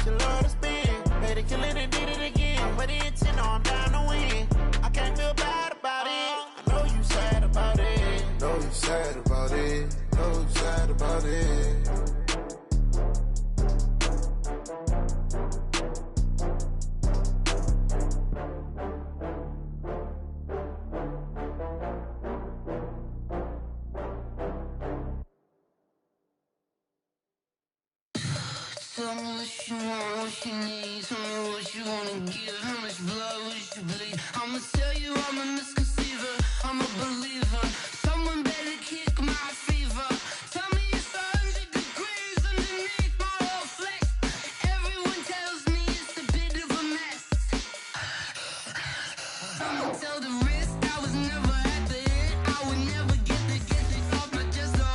she love to spin. Better kill it and did it again. I put it in, I'm down to win. I can't feel bad about it. I know you sad about it. Know you sad about it. Know you sad about it. Tell me what you want, what you need. Tell me what you wanna give. How much blood would you bleed? I'ma tell you I'm a misconceiver. I'm a believer. Someone better kick my fever. Tell me it's 100 degrees underneath my whole flesh. Everyone tells me it's a bit of a mess. I'ma tell the risk I was never at the end. I would never get it off my chest. Oh,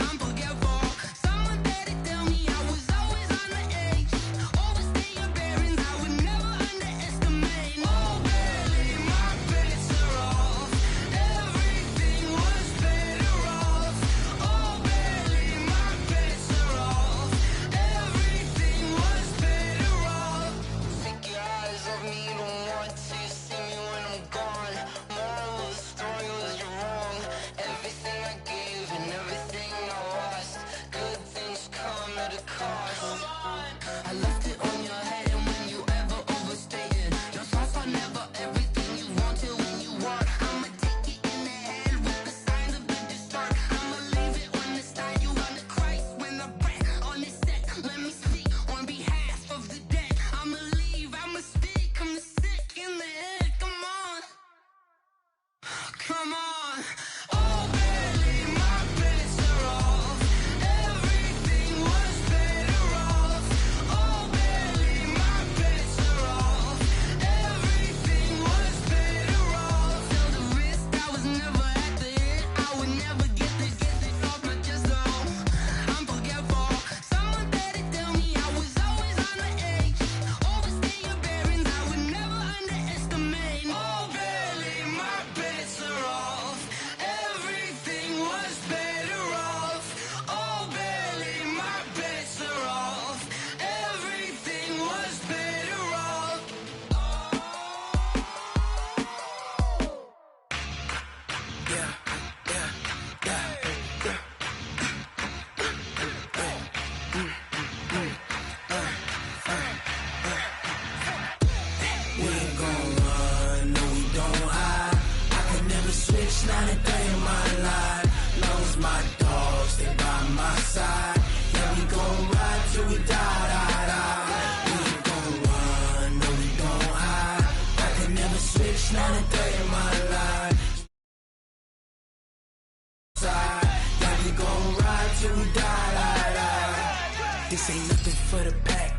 I'm forgetful. Someone better tell me I was always on the edge. Overstay your bearings, I would never underestimate. Oh, barely, my bets are off. Everything was better off. Oh, barely, my bets are off. Everything was better off. Take your eyes off me, you don't want to see me when I'm gone. Moral of the story was you're wrong. Everything I gave and everything I lost. Good things come at a cost. I left it on your head, and when you ever overstated, your thoughts are never everything you wanted when you want. I'ma take it in the head with the signs of the distort. I'ma leave it on the side. You on the Christ when I breath on this set. Let me speak on behalf of the dead. I'ma leave, I'ma speak. I'm the sick in the head. Come on, come on. Oh, barely, my bets are off. Everything was better off. Oh, barely, my bets are off. Everything was better off. Tell the risk I was never at the end. I would never get it off my chest. Oh, I'm forgetful. Someone better tell me I was always on the edge. Overstay your bearings, I would never underestimate. Oh, barely, my bets are off. Everything was better off. Oh, barely, my bets are off. Everything was better off. We ain't gon' run, no we don't hide. I could never switch, not a day in my life. Long as my dogs stay by my side. Yeah, we gon' ride till we die. We ain't gon' run, no we don't hide. I could never switch, not a day in my life. Yeah, we gon' ride till we die. This ain't nothing for the pack.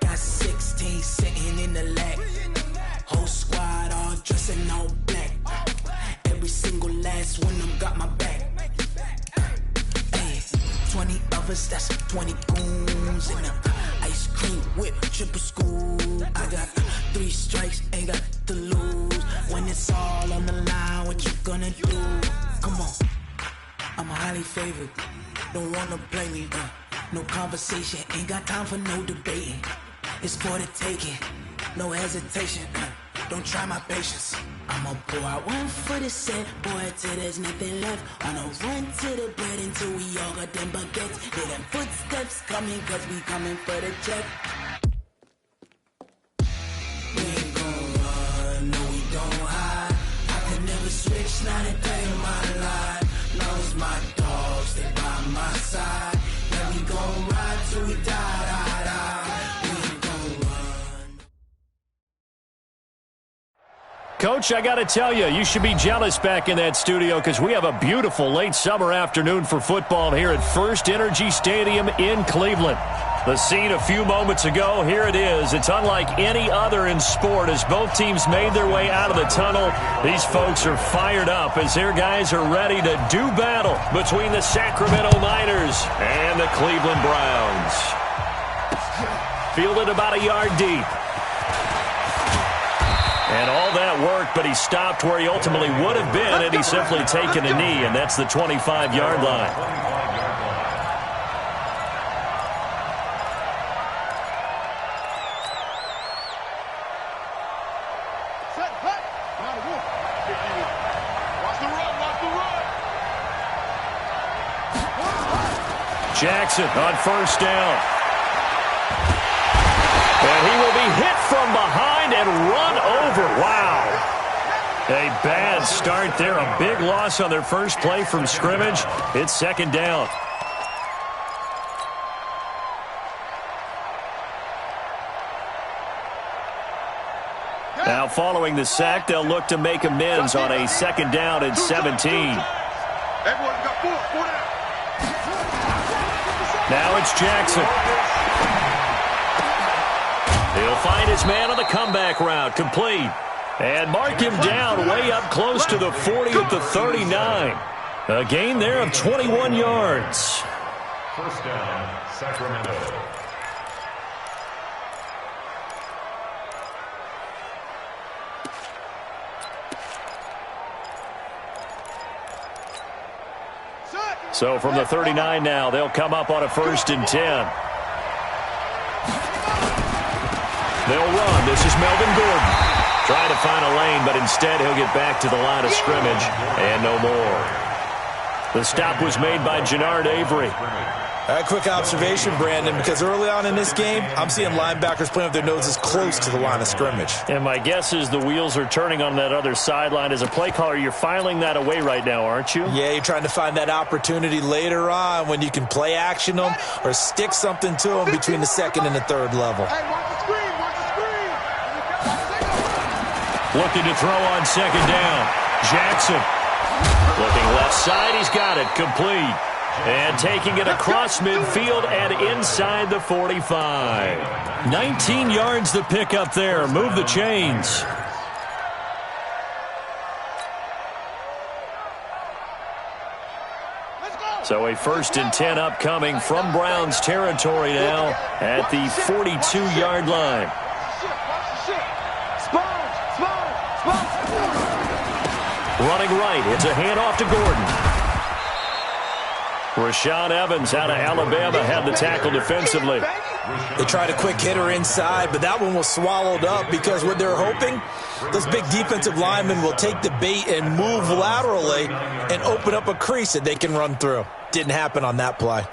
Got 16 sitting in the lap. Whole squad all dressed in all black. Every single last one of them got my back. Hey, 20 of us, that's 20 goons in a ice cream whip, triple scoop. I got 3 strikes, ain't got to lose. When it's all on the line, what you gonna do? Come on, I'm highly favored. Don't wanna play me, no conversation, ain't got time for no debating. It's for the taking, no hesitation. Don't try my patience. I'ma pour out one for the set, boy, till there's nothing left. On a run to the bread until we all got them baguettes. Hear them footsteps coming, cause we coming for the check. We ain't gon' run, no we don't hide. I could never switch, not a day in my life. Long as my dogs stay by my side. Yeah, we gon' ride till we die. We ain't gon' run. Coach, I got to tell you, you should be jealous back in that studio because we have a beautiful late summer afternoon for football here at First Energy Stadium in Cleveland. The scene a few moments ago, here it is. It's unlike any other in sport as both teams made their way out of the tunnel. These folks are fired up as their guys are ready to do battle between the Sacramento Miners and the Cleveland Browns. Fielded about a yard deep. And all that work, but he stopped where he ultimately would have been had he simply taken a knee, and that's the 25-yard line. Jackson on first down. And he will be hit from behind and run over. Wow. A bad start there. A big loss on their first play from scrimmage. It's second down. Now following the sack, they'll look to make amends on a second down and 17. Now it's Jackson. He'll find his man on the comeback route, complete. And mark him down way up close to the 40 at the 39. A gain there of 21 yards. First down, Sacramento. So from the 39 now, they'll come up on a 1st and 10. They'll run. This is Melvin Gordon. Trying to find a lane, but instead he'll get back to the line of scrimmage and no more. The stop was made by Jannard Avery. A quick observation, Brandon, because early on in this game, I'm seeing linebackers playing with their noses close to the line of scrimmage. And my guess is the wheels are turning on that other sideline. As a play caller, you're filing that away right now, aren't you? Yeah, you're trying to find that opportunity later on when you can play action them or stick something to them between the second and the third level. Hey, watch the screen, watch the screen. Looking to throw on second down. Jackson. Looking left side, he's got it, complete. And taking it across midfield and inside the 45. 19 yards to pick up there. Move the chains. So a 1st and 10 upcoming from Browns territory now at the 42-yard line. Running right. It's a handoff to Gordon. Rashaan Evans out of Alabama had the tackle defensively. They tried a quick hitter inside, but that one was swallowed up because what they're hoping, those big defensive linemen will take the bait and move laterally and open up a crease that they can run through. Didn't happen on that play.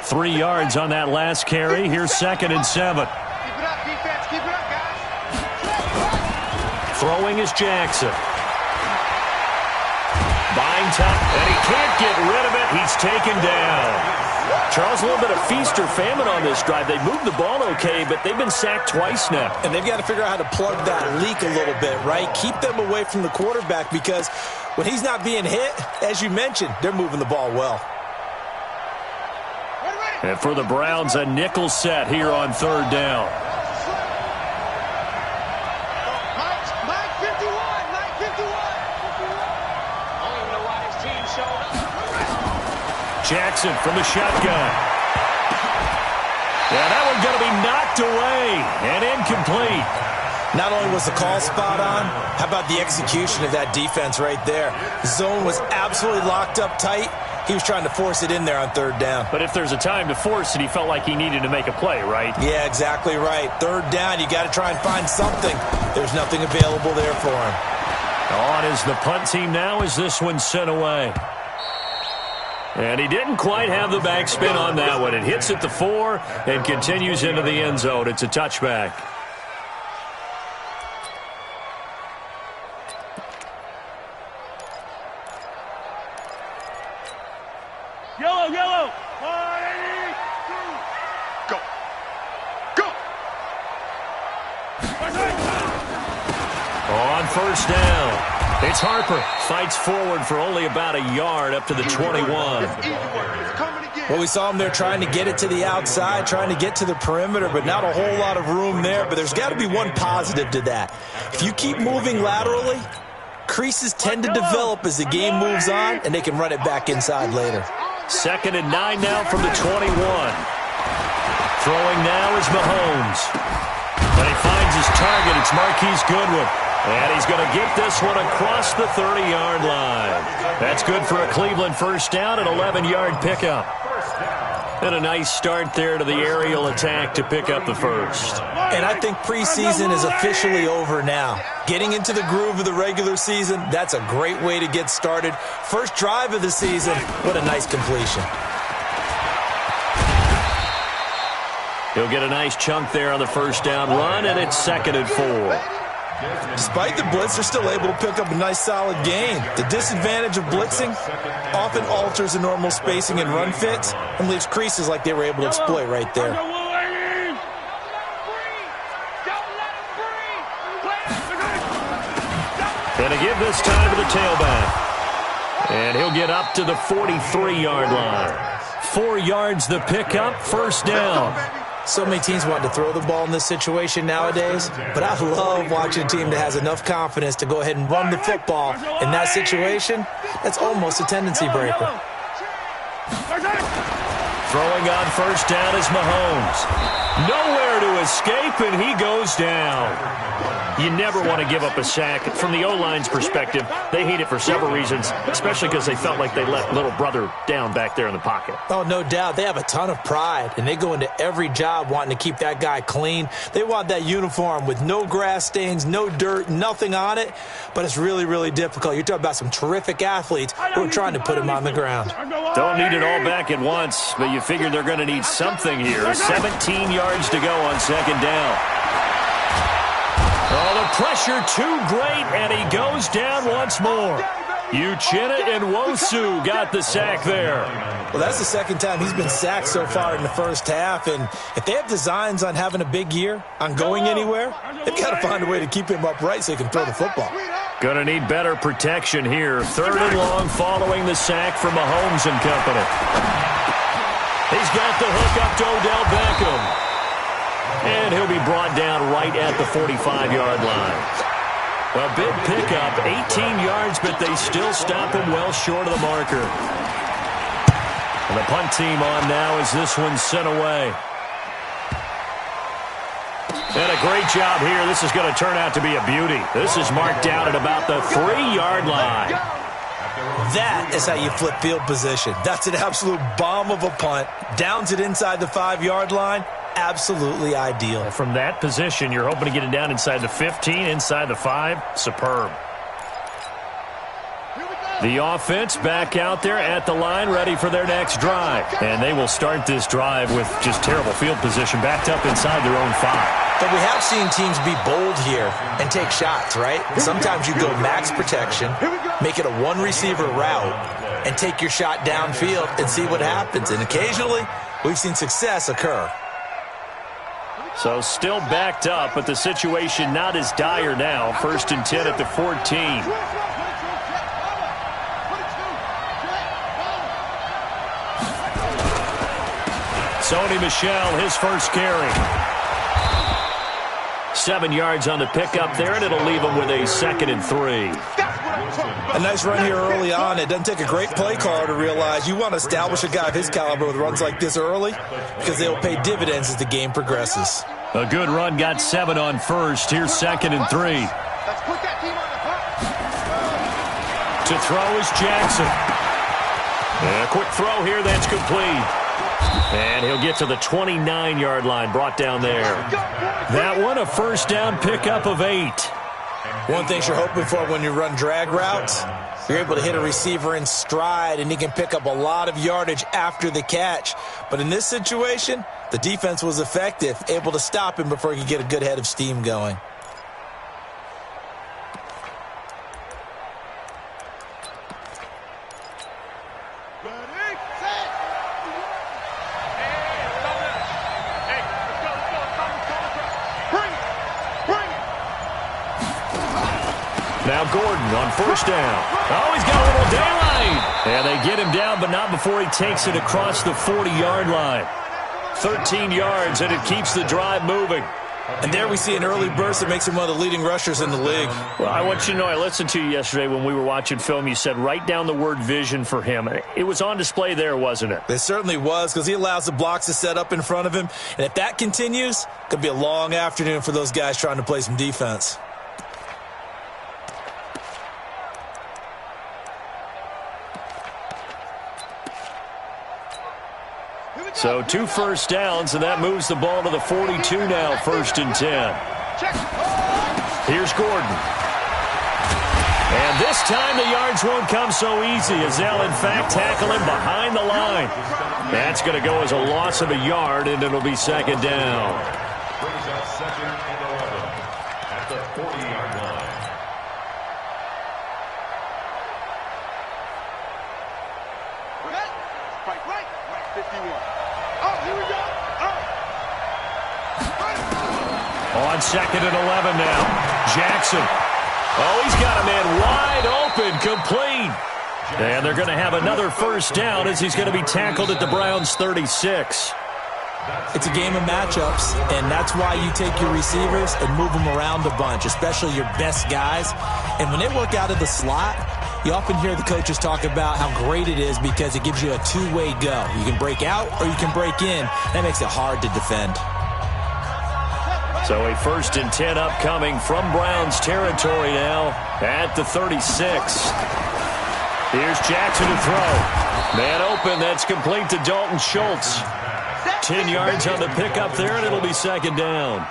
Three yards on that last carry. Here's 2nd and 7. Keep it up, defense. Keep it up, guys. Throwing is Jackson. Buying time, and he can't get rid of it. He's taken down. Charles, a little bit of feast or famine on this drive. They moved the ball okay, but they've been sacked twice now. And they've got to figure out how to plug that leak a little bit, right? Keep them away from the quarterback because when he's not being hit, as you mentioned, they're moving the ball well. And for the Browns, a nickel set here on 3rd down. Mike 51. I don't even know why his team showed up. Jackson from the shotgun. Yeah, that one's going to be knocked away and incomplete. Not only was the call spot on, how about the execution of that defense right there? The zone was absolutely locked up tight. He was trying to force it in there on 3rd down. But if there's a time to force it, he felt like he needed to make a play, right? Yeah, exactly right. 3rd down, you got to try and find something. There's nothing available there for him. On is the punt team now as this one's sent away. And he didn't quite have the backspin on that one. It hits at the 4 and continues into the end zone. It's a touchback. Yellow. 182. Go. On 1st down, it's Harper. Fights forward for only about a yard up to the 21. Well, we saw him there trying to get it to the outside, trying to get to the perimeter, but not a whole lot of room there. But there's got to be one positive to that. If you keep moving laterally, creases tend to develop as the game moves on, and they can run it back inside later. 2nd and 9 now from the 21. Throwing now is Mahomes. And he finds his target. It's Marquise Goodwin. And he's going to get this one across the 30-yard line. That's good for a Cleveland 1st down and 11-yard pickup. And a nice start there to the aerial attack to pick up the first. And I think preseason is officially over now. Getting into the groove of the regular season, that's a great way to get started. First drive of the season, what a nice completion. He'll get a nice chunk there on the first down run, and it's 2nd and 4. Despite the blitz, they're still able to pick up a nice solid gain. The disadvantage of blitzing often alters the normal spacing and run fits and leaves creases like they were able to exploit right there. Gonna give this time to the tailback. And he'll get up to the 43-yard line. 4 yards the pickup, first down. So many teams want to throw the ball in this situation nowadays, but I love watching a team that has enough confidence to go ahead and run the football. In that situation, that's almost a tendency breaker. Throwing on first down is Mahomes. Nowhere to escape, and he goes down. You never want to give up a sack. From the O-line's perspective, they hate it for several reasons, especially because they felt like they let little brother down back there in the pocket. Oh, no doubt. They have a ton of pride, and they go into every job wanting to keep that guy clean. They want that uniform with no grass stains, no dirt, nothing on it, but it's really, really difficult. You're talking about some terrific athletes who are trying to put him on the ground. Don't need it all back at once, but you figure they're going to need something here. 17 yards to go on second down. Oh, the pressure too great, and he goes down once more. Uchenna and Nwosu got the sack there. Well, that's the second time he's been sacked so far in the first half, and if they have designs on having a big year, on going anywhere, they've got to find a way to keep him upright so he can throw the football. Gonna need better protection here. 3rd and long following the sack from Mahomes and company. He's got the hook up to Odell Beckham. And he'll be brought down right at the 45-yard line. A big pickup, 18 yards, but they still stop him well short of the marker. And the punt team on now as this one's sent away. And a great job here. This is going to turn out to be a beauty. This is marked down at about the 3-yard line. That is how you flip field position. That's an absolute bomb of a punt. Downs it inside the 5-yard line. Absolutely ideal. From that position, you're hoping to get it down inside the 15, inside the 5. Superb. The offense back out there at the line, ready for their next drive. And they will start this drive with just terrible field position, backed up inside their own 5. But we have seen teams be bold here and take shots, right? Sometimes you go max protection, make it a one-receiver route, and take your shot downfield and see what happens. And occasionally, we've seen success occur. So still backed up, but the situation not as dire now. 1st and 10 at the 14. Sony Michel, his first carry. 7 yards on the pickup there, and it'll leave him with a 2nd and 3. A nice run here early on. It doesn't take a great play caller to realize you want to establish a guy of his caliber with runs like this early because they'll pay dividends as the game progresses. A good run, got 7 on first. Here's 2nd and 3. To throw is Jackson. And a quick throw here, that's complete. And he'll get to the 29-yard line, brought down there. That one, a first down pickup of 8. One thing you're hoping for when you run drag routes, you're able to hit a receiver in stride, and he can pick up a lot of yardage after the catch. But in this situation, the defense was effective, able to stop him before he could get a good head of steam going. Now Gordon on first down. Oh, he's got a little daylight. And they get him down, but not before he takes it across the 40-yard line. 13 yards, and it keeps the drive moving. And there we see an early burst that makes him one of the leading rushers in the league. Well, I want you to know, I listened to you yesterday when we were watching film. You said write down the word vision for him. It was on display there, wasn't it? It certainly was, because he allows the blocks to set up in front of him. And if that continues, it could be a long afternoon for those guys trying to play some defense. Here we So 2 first downs, and that moves the ball to the 42 now, 1st and 10. Here's Gordon. And this time the yards won't come so easy as they'll, in fact, tackle him behind the line. That's going to go as a loss of a yard, and it'll be 2nd down. Brings up 2nd and 11 at the 40-yard line. Right, 51. Oh, here we go. On 2nd and 11 now. Jackson. Oh, he's got a man wide open, complete. And they're going to have another first down as he's going to be tackled at the Browns' 36. It's a game of matchups, and that's why you take your receivers and move them around a bunch, especially your best guys. And when they work out of the slot, you often hear the coaches talk about how great it is because it gives you a two-way go. You can break out or you can break in. That makes it hard to defend. So a 1st and 10 upcoming from Browns territory now at the 36. Here's Jackson to throw. Man open, that's complete to Dalton Schultz. 10 yards on the pickup there, and it'll be 2nd down.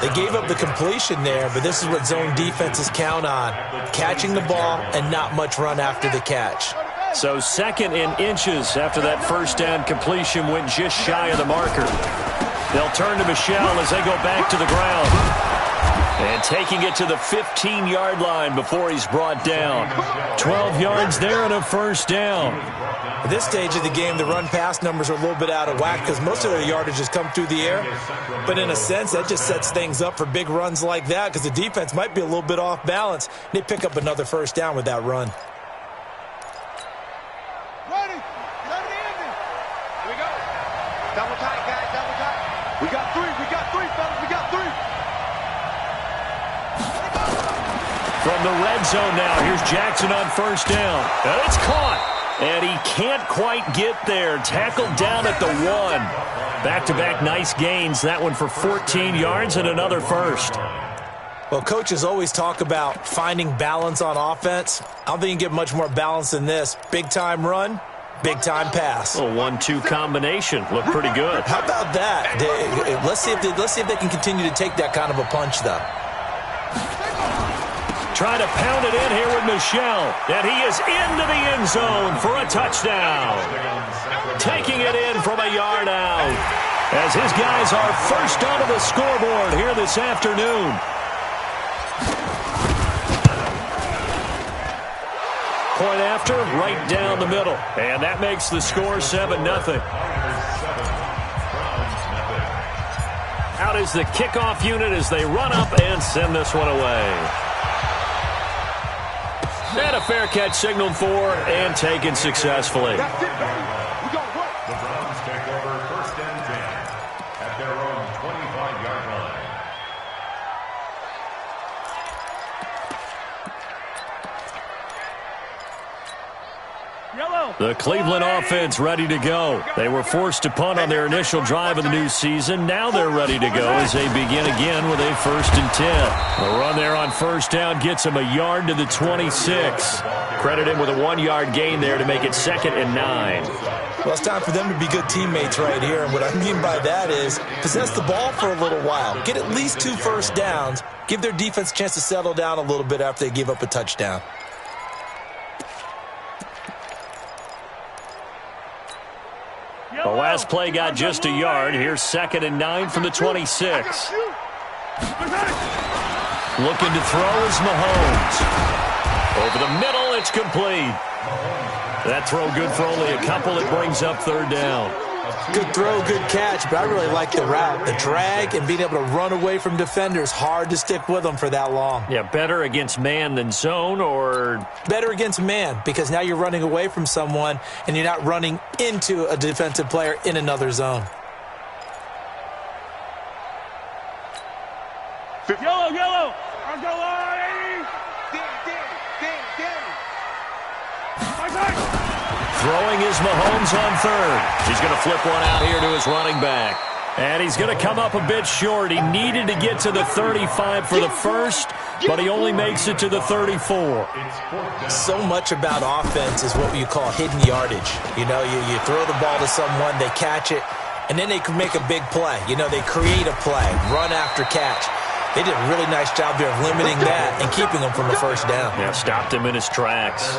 They gave up the completion there, but this is what zone defenses count on. Catching the ball and not much run after the catch. So 2nd and inches after that first down completion went just shy of the marker. They'll turn to Michel as they go back to the ground. And taking it to the 15-yard line before he's brought down. 12 yards there and a first down. At this stage of the game, the run-pass numbers are a little bit out of whack because most of their yardage has come through the air. But in a sense, that just sets things up for big runs like that because the defense might be a little bit off balance. They pick up another first down with that run. Ready. Let it in. Here we go. Double tight, guys. Double tight. We got 3. We got 3, fellas. We got 3. From the red zone now, here's Jackson on first down. And it's caught. And he can't quite get there. Tackled down at the 1. Back-to-back nice gains. That one for 14 yards and another first. Well, coaches always talk about finding balance on offense. I don't think you can get much more balance than this. Big-time run, big-time pass. A 1-2 combination. Looked pretty good. How about that? Let's see if they can continue to take that kind of a punch, though. Trying to pound it in here with Michel. And he is into the end zone for a touchdown. Taking it in from a yard out. As his guys are first onto the scoreboard here this afternoon. Point after, right down the middle. And that makes the score 7-0. Out is the kickoff unit as they run up and send this one away. And a fair catch signaled for and taken successfully. The Browns take over 1st and 10 at their own 25-yard line. The Cleveland offense ready to go. They were forced to punt on their initial drive of the new season. Now they're ready to go as they begin again with a 1st and 10. The run there on first down gets him a yard to the 26. Credit him with a 1-yard gain there to make it 2nd and 9. Well, it's time for them to be good teammates right here. And what I mean by that is possess the ball for a little while. Get at least 2 first downs. Give their defense a chance to settle down a little bit after they give up a touchdown. The last play got just a yard. Here's 2nd and 9 from the 26. Looking to throw is Mahomes. Over the middle, it's complete. That throw good for only a couple. It brings up 3rd down. Good throw, good catch, but I really like the route. The drag and being able to run away from defenders, hard to stick with them for that long. Yeah, better against man than zone, or? Better against man, because now you're running away from someone and you're not running into a defensive player in another zone. Yellow. I'll go on. Throwing is Mahomes on 3rd. He's going to flip one out here to his running back. And he's going to come up a bit short. He needed to get to the 35 for the first, but he only makes it to the 34. So much about offense is what you call hidden yardage. You know, you throw the ball to someone, they catch it, and then they can make a big play. You know, they create a play, run after catch. They did a really nice job there of limiting that and keeping him from the first down. Yeah, stopped him in his tracks.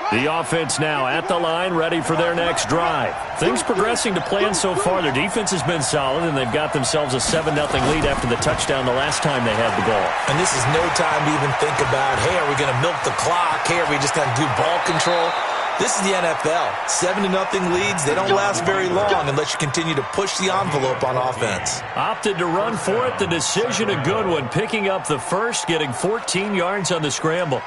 The offense now at the line, ready for their next drive. Things progressing to plan so far. Their defense has been solid, and they've got themselves a 7-0 lead after the touchdown the last time they had the ball. And this is no time to even think about, hey, are we going to milk the clock? Hey, are we just going to do ball control? This is the NFL. 7-0 leads, they don't last very long unless you continue to push the envelope on offense. Opted to run for it. The decision a good one, picking up the first, getting 14 yards on the scramble.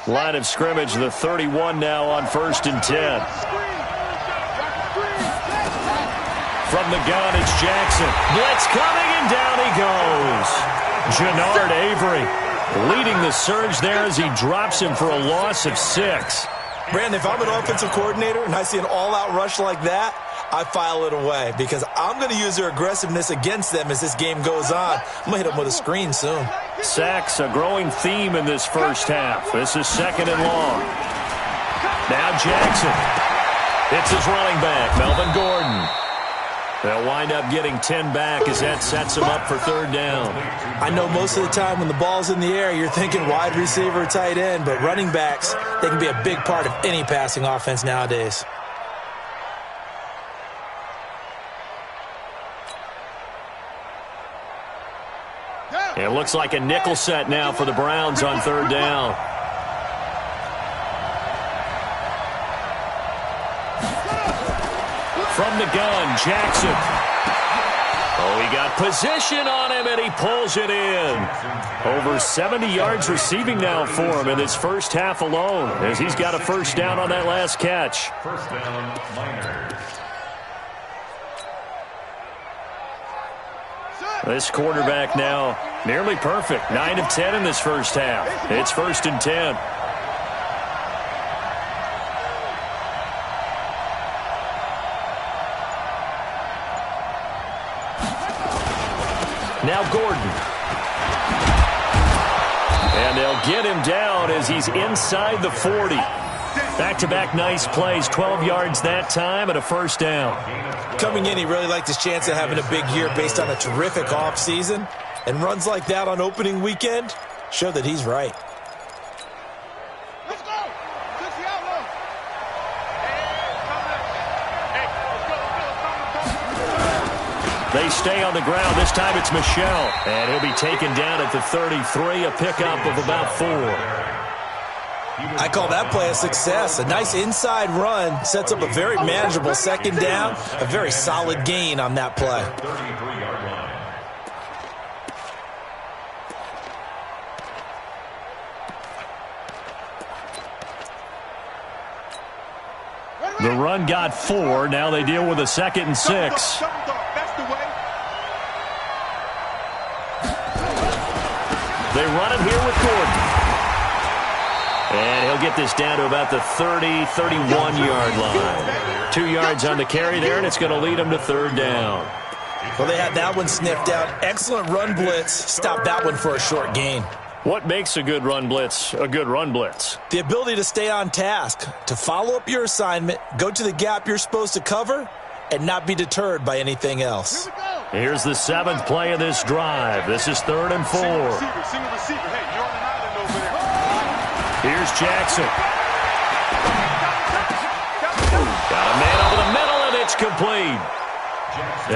Line of scrimmage, the 31 now on 1st and 10. From the gun, it's Jackson. Blitz coming, and down he goes. Jannard Avery leading the surge there as he drops him for a loss of 6. Brandon, if I'm an offensive coordinator and I see an all-out rush like that, I file it away because I'm going to use their aggressiveness against them as this game goes on. I'm going to hit them with a screen soon. Sacks, a growing theme in this first half. This is 2nd and long. Now Jackson. It's his running back, Melvin Gordon. They'll wind up getting 10 back as that sets him up for 3rd down. I know most of the time when the ball's in the air, you're thinking wide receiver, tight end, but running backs, they can be a big part of any passing offense nowadays. It looks like a nickel set now for the Browns on 3rd down. From the gun, Jackson. Oh, he got position on him, and he pulls it in. Over 70 yards receiving now for him in his first half alone, as he's got a 1st down on that last catch. 1st down, Miners. This quarterback now nearly perfect. 9 of 10 in this first half. It's 1st and 10. Now Gordon. And they'll get him down as he's inside the 40. Back-to-back nice plays, 12 yards that time and a 1st down. Coming in, he really liked his chance of having a big year based on a terrific offseason. And runs like that on opening weekend show that he's right. Let's go. They stay on the ground. This time it's Michel. And he'll be taken down at the 33, a pickup of about 4. I call that play a success. A nice inside run sets up a very manageable 2nd down. A very solid gain on that play. 33-yard line. The run got 4. Now they deal with a 2nd and 6. They run it here with Gordon. And he'll get this down to about the 30, 31-yard line. 2 yards on the carry there, and it's going to lead them to 3rd down. Well, they had that one sniffed out. Excellent run blitz. Stopped that one for a short gain. What makes a good run blitz a good run blitz? The ability to stay on task, to follow up your assignment, go to the gap you're supposed to cover, and not be deterred by anything else. Here's the 7th play of this drive. This is 3rd and 4. Here's Jackson. Got a man over the middle, and it's complete.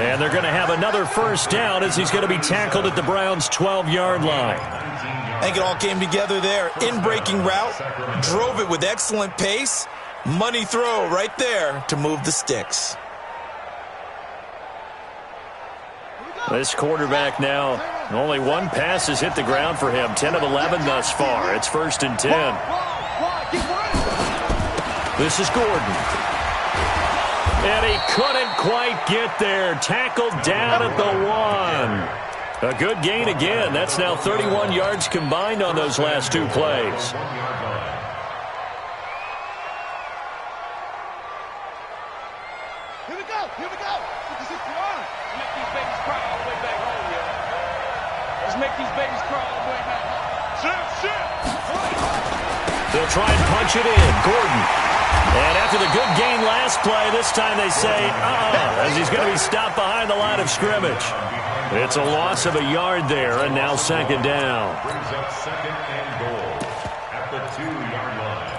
And they're going to have another 1st down as he's going to be tackled at the Browns' 12-yard line. I think it all came together there. In-breaking route, drove it with excellent pace. Money throw right there to move the sticks. This quarterback now, only 1 pass has hit the ground for him. 10 of 11 thus far. It's 1st and 10. This is Gordon. And he couldn't quite get there. Tackled down at the 1. A good gain again. That's now 31 yards combined on those last 2 plays. Here we go. This is fun. Make these babies cry all the way back home, yo. Let's make these babies cry all the way back home. Shit. They'll try and punch it in. Gordon. And after the good gain last play, this time they say, as he's going to be stopped behind the line of scrimmage. It's a loss of a yard there, and now second down. Brings up second and goal at the 2-yard line.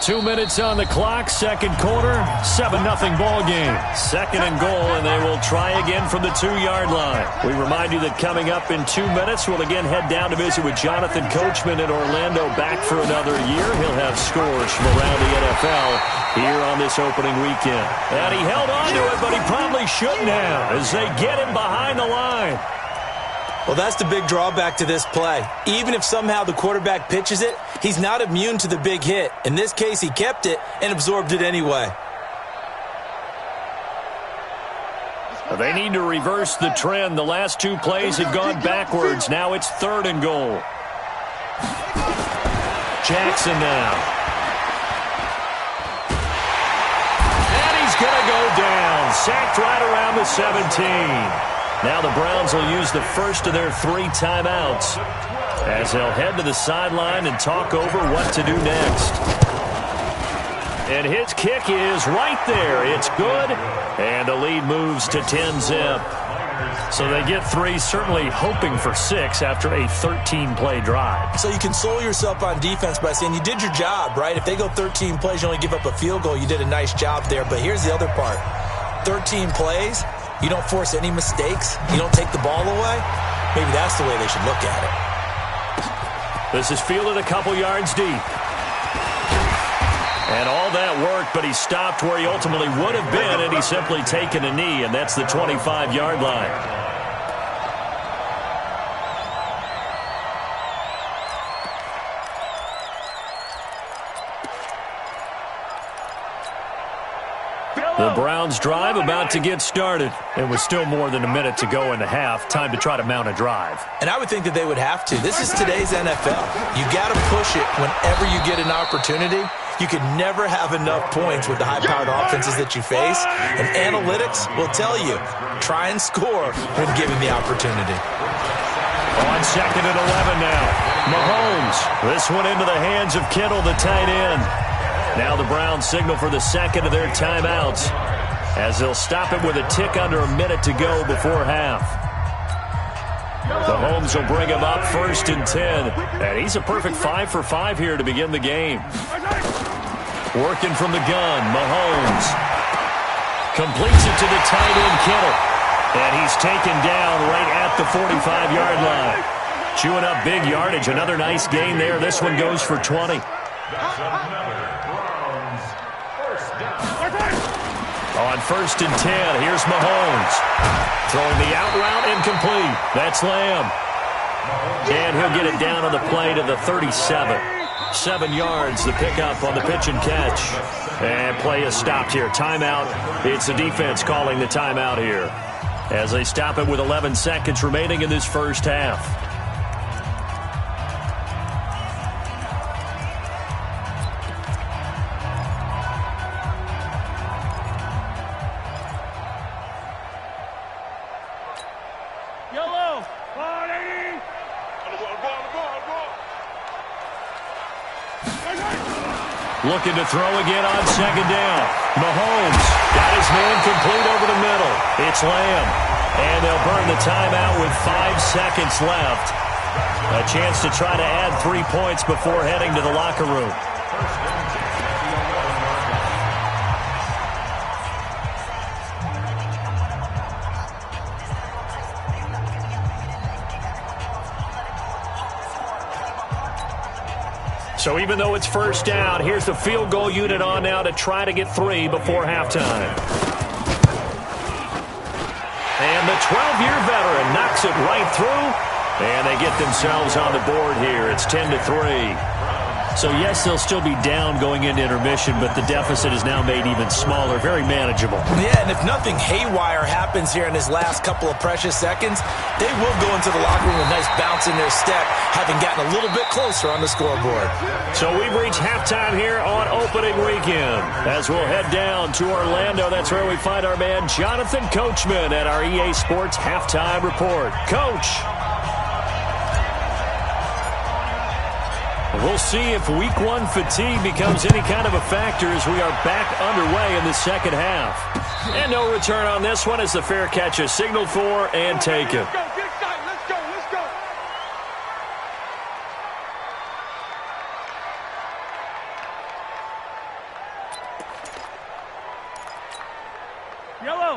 2 minutes on the clock, second quarter, 7-0 ball game. Second and goal, and they will try again from the 2-yard line. We remind you that coming up in 2 minutes, we'll again head down to visit with Jonathan Coachman in Orlando, back for another year. He'll have scores from around the NFL here on this opening weekend. And he held on to it, but he probably shouldn't have, as they get him behind the line. Well, that's the big drawback to this play. Even if somehow the quarterback pitches it, he's not immune to the big hit. In this case, he kept it and absorbed it anyway. They need to reverse the trend. The last 2 plays have gone backwards. Now it's 3rd and goal. Jackson now. And he's going to go down. Sacked right around the 17. Now the Browns will use the first of their 3 timeouts as they'll head to the sideline and talk over what to do next. And his kick is right there. It's good. And the lead moves to 10-zip. So they get 3, certainly hoping for 6 after a 13-play drive. So you console yourself on defense by saying you did your job, right? If they go 13 plays, you only give up a field goal, you did a nice job there. But here's the other part. 13 plays, you don't force any mistakes, you don't take the ball away. Maybe that's the way they should look at it. This is fielded a couple yards deep. And all that worked, but he stopped where he ultimately would have been, and he's simply taken a knee, and that's the 25-yard line. The Browns drive about to get started. It was still more than a minute to go in the half. Time to try to mount a drive. And I would think that they would have to. This is today's NFL. You got to push it whenever you get an opportunity. You could never have enough points with the high-powered offenses that you face. And analytics will tell you, try and score when given the opportunity. On second and 11 now. Mahomes. This one into the hands of Kittle, the tight end. Now the Browns signal for the second of their timeouts as they'll stop it with a tick under a minute to go before half. The Mahomes will bring him up 1st and 10. And he's a perfect 5 for 5 here to begin the game. Working from the gun, Mahomes completes it to the tight end, Kittle. And he's taken down right at the 45-yard line. Chewing up big yardage. Another nice gain there. This one goes for 20. That's another Browns first down. On 1st and 10, here's Mahomes. Throwing the out route incomplete. That's Lamb. And he'll get it down on the play to the 37. 7 yards, the pickup on the pitch and catch. And play is stopped here. Timeout. It's the defense calling the timeout here as they stop it with 11 seconds remaining in this first half. Looking to throw again on second down. Mahomes got his man complete over the middle. It's Lamb. And they'll burn the timeout with 5 seconds left. A chance to try to add 3 points before heading to the locker room. So even though it's first down, here's the field goal unit on now to try to get 3 before halftime. And the 12-year veteran knocks it right through, and they get themselves on the board here. It's 10-3. So, yes, they'll still be down going into intermission, but the deficit is now made even smaller, very manageable. Yeah, and if nothing haywire happens here in his last couple of precious seconds, they will go into the locker room with a nice bounce in their step, having gotten a little bit closer on the scoreboard. So we've reached halftime here on opening weekend. As we'll head down to Orlando, that's where we find our man Jonathan Coachman at our EA Sports Halftime Report. Coach. We'll see if week one fatigue becomes any kind of a factor as we are back underway in the second half. And no return on this one as the fair catch is signaled for and taken. Let's go, get excited. Let's go, let's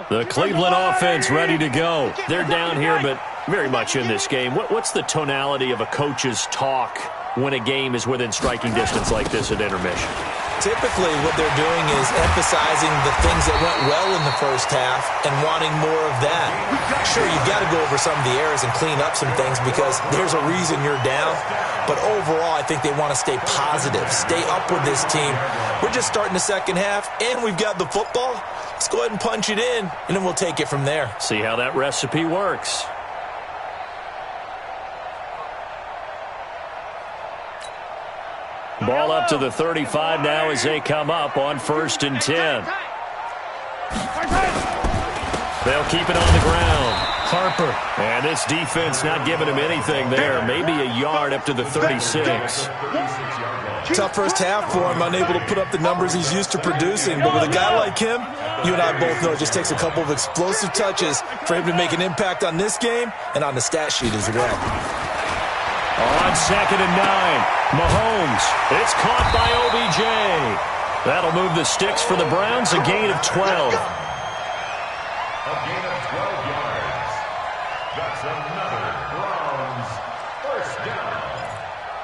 go. The Cleveland offense ready to go. They're down here, but very much in this game. What's the tonality of a coach's talk when a game is within striking distance like this at intermission? Typically, what they're doing is emphasizing the things that went well in the first half and wanting more of that. Sure, you've got to go over some of the errors and clean up some things because there's a reason you're down. But overall, I think they want to stay positive, stay up with this team. We're just starting the second half, and we've got the football. Let's go ahead and punch it in, and then we'll take it from there. See how that recipe works. Ball up to the 35 now as they come up on 1st and 10. They'll keep it on the ground. Harper. And this defense not giving him anything there. Maybe a yard up to the 36. Tough first half for him, unable to put up the numbers he's used to producing. But with a guy like him, you and I both know it just takes a couple of explosive touches for him to make an impact on this game and on the stat sheet as well. On 2nd and 9, Mahomes. It's caught by OBJ. That'll move the sticks for the Browns, a gain of 12. A gain of 12 yards. That's another Browns first down.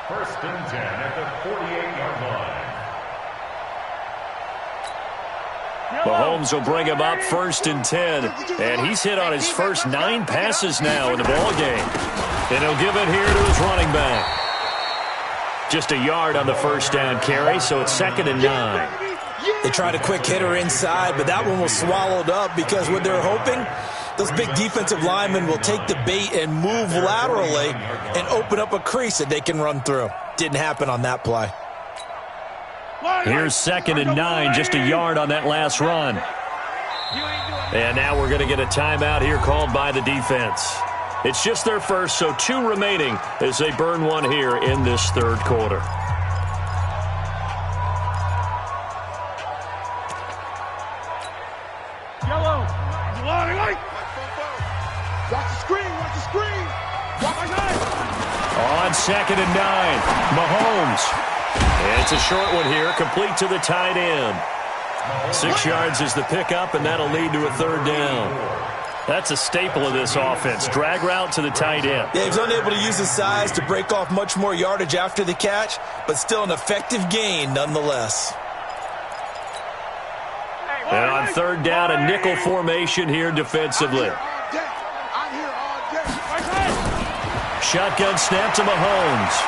1st and 10 at the 48-yard line. Mahomes will bring him up 1st and 10. And he's hit on his first 9 passes now in the ballgame. And he'll give it here to his running back. Just a yard on the first down carry, so it's 2nd and 9. They tried a quick hitter inside, but that one was swallowed up because what they're hoping, those big defensive linemen will take the bait and move laterally and open up a crease that they can run through. Didn't happen on that play. Here's 2nd and 9, just a yard on that last run. And now we're going to get a timeout here called by the defense. It's just their first, so 2 remaining as they burn one here in this 3rd quarter. Yellow. Watch the screen, watch the screen. Watch my guy. On 2nd and 9, Mahomes. It's a short one here, complete to the tight end. 6 yards is the pickup, and that'll lead to a 3rd down. That's a staple of this offense. Drag route to the tight end. Yeah, he's unable to use his size to break off much more yardage after the catch, but still an effective gain nonetheless. And on 3rd down, a nickel formation here defensively. Shotgun snap to Mahomes.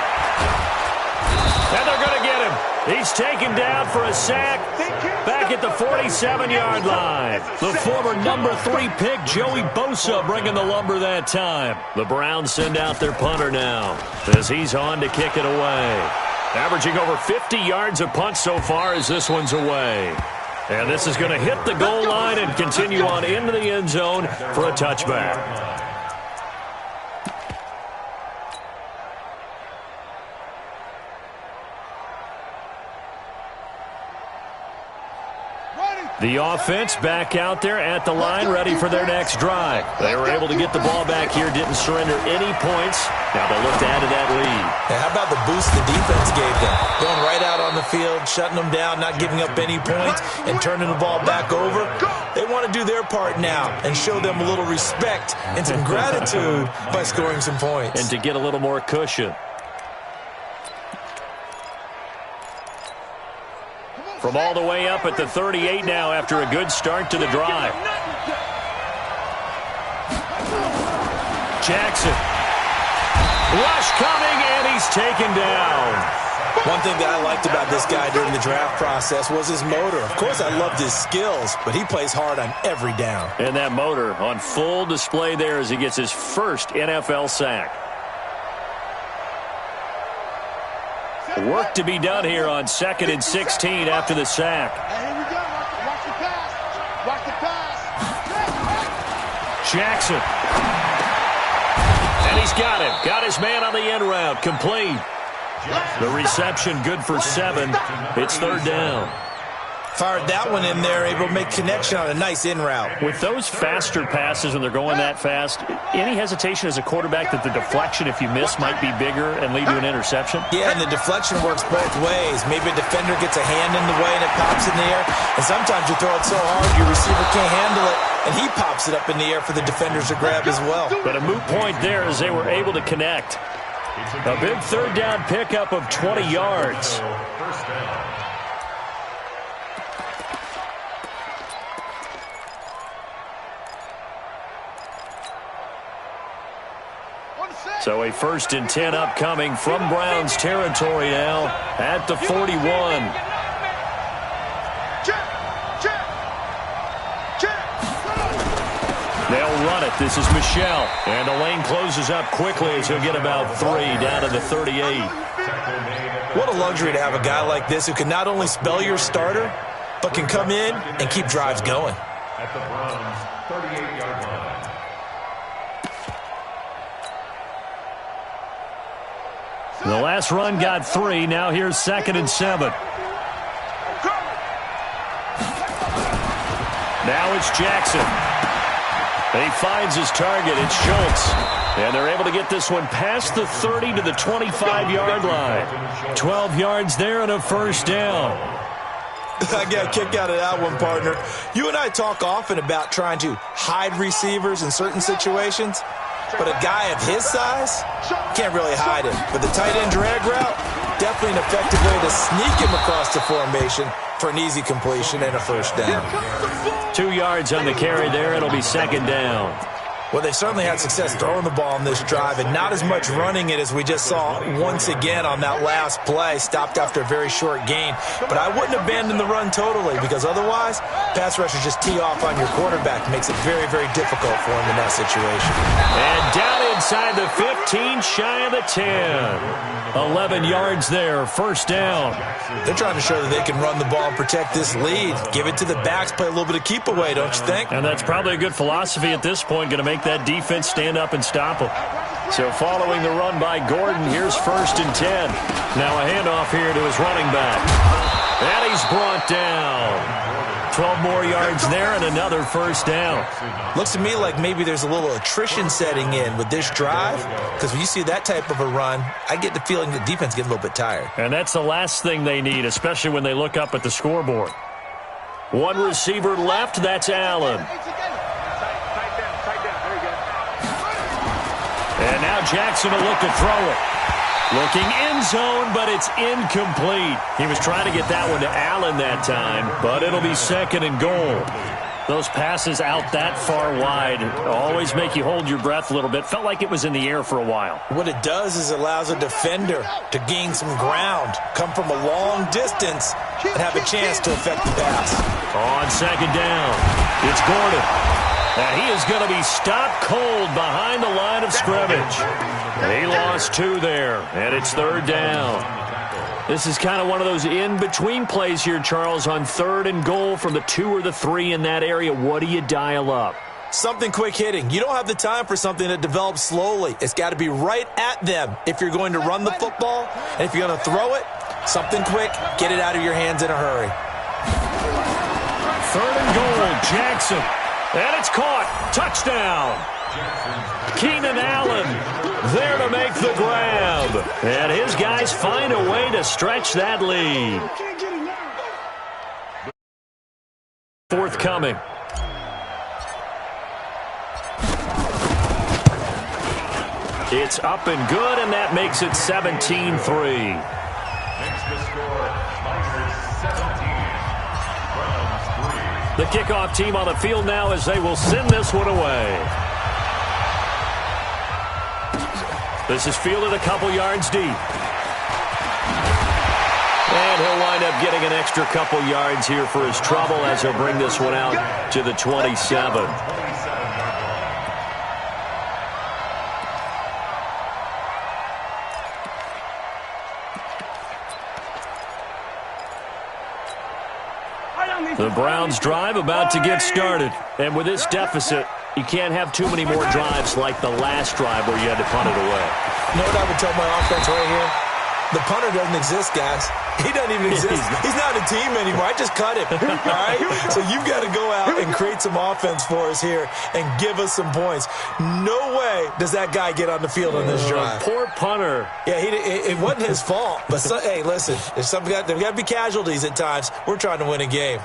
And they're going to get him. He's taken down for a sack back at the 47-yard line. The former number 3 pick, Joey Bosa, bringing the lumber that time. The Browns send out their punter now as he's on to kick it away. Averaging over 50 yards a punt so far as this one's away. And this is going to hit the goal line and continue on into the end zone for a touchback. The offense back out there at the line, ready for their next drive. They were able to get the ball back here, didn't surrender any points. Now they'll look to add to that lead. And how about the boost the defense gave them? Going right out on the field, shutting them down, not giving up any points, and turning the ball back over. They want to do their part now and show them a little respect and some gratitude by scoring some points. And to get a little more cushion. From all the way up at the 38 now after a good start to the drive. Jackson. Rush coming, and he's taken down. One thing that I liked about this guy during the draft process was his motor. Of course, I loved his skills, but he plays hard on every down. And that motor on full display there as he gets his first NFL sack. Work to be done here on 2nd and 16 after the sack. Hey, here we go. Watch the pass. Watch the pass. Jackson. And he's got him. Got his man on the end route. Complete. The reception good for 7. It's 3rd down. Fired that one in there, able to make connection on a nice in route. With those faster passes when they're going that fast, any hesitation as a quarterback that the deflection, if you miss, might be bigger and lead to an interception? Yeah, and the deflection works both ways. Maybe a defender gets a hand in the way and it pops in the air. And sometimes you throw it so hard your receiver can't handle it, and he pops it up in the air for the defenders to grab as well. But a moot point there as they were able to connect. A big 3rd down pickup of 20 yards. First down. So a 1st and 10 upcoming from Browns territory now at the 41. They'll run it. This is Michelle. And the lane closes up quickly as he'll get about 3 down to the 38. What a luxury to have a guy like this who can not only spell your starter, but can come in and keep drives going. At the Browns' 38-yard line. The last run got 3. Now here's 2nd and 7. Now it's Jackson. He finds his target. It's Schultz. And they're able to get this one past the 30 to the 25-yard line. 12 yards there and a 1st down. I got a kick out of that one, partner. You and I talk often about trying to hide receivers in certain situations, but a guy of his size can't really hide him. But the tight end drag route, definitely an effective way to sneak him across the formation for an easy completion and a 1st down. 2 yards on the carry there. It'll be 2nd down. Well, they certainly had success throwing the ball in this drive and not as much running it as we just saw once again on that last play. Stopped after a very short gain. But I wouldn't abandon the run totally, because otherwise, pass rushers just tee off on your quarterback. Makes it very, very difficult for him in that situation. And down inside the 15, shy of the 10. 11 yards there, 1st down. They're trying to show that they can run the ball and protect this lead. Give it to the backs, play a little bit of keep away, don't you think? And that's probably a good philosophy at this point, going to make that defense stand up and stop them. So following the run by Gordon, here's 1st and 10. Now a handoff here to his running back. And he's brought down. 12 more yards there and another 1st down. Looks to me like maybe there's a little attrition setting in with this drive, because when you see that type of a run, I get the feeling the defense gets a little bit tired. And that's the last thing they need, especially when they look up at the scoreboard. One receiver left, that's Allen. And now Jackson will look to throw it. Looking end zone, but it's incomplete. He was trying to get that one to Allen that time, but it'll be 2nd and goal. Those passes out that far wide always make you hold your breath a little bit. Felt like it was in the air for a while. What it does is it allows a defender to gain some ground, come from a long distance, and have a chance to affect the pass. On 2nd down, it's Gordon. And he is going to be stopped cold behind the line of scrimmage. He lost 2 there, and it's 3rd down. This is kind of one of those in-between plays here, Charles, on 3rd and goal from the 2 or the 3 in that area. What do you dial up? Something quick hitting. You don't have the time for something that develops slowly. It's got to be right at them if you're going to run the football. And if you're going to throw it, something quick, get it out of your hands in a hurry. 3rd and goal, Jackson. And it's caught. Touchdown. Keenan Allen there to make the grab. And his guys find a way to stretch that lead. Forthcoming. It's up and good, and that makes it 17-3. Makes the score minus 17. The kickoff team on the field now as they will send this one away. This is fielded a couple yards deep. And he'll wind up getting an extra couple yards here for his trouble as he'll bring this one out to the 27. The Browns drive about to get started. And with this deficit, you can't have too many more drives like the last drive where you had to punt it away. You know what I would tell my offense right here? The punter doesn't exist, guys. He doesn't even exist. He's not a team anymore. I just cut him, all right? So you've got to go out and create some offense for us here and give us some points. No way does that guy get on the field on this drive. Poor punter. Yeah, it wasn't his fault. But, hey, listen, there's got to be casualties at times. We're trying to win a game.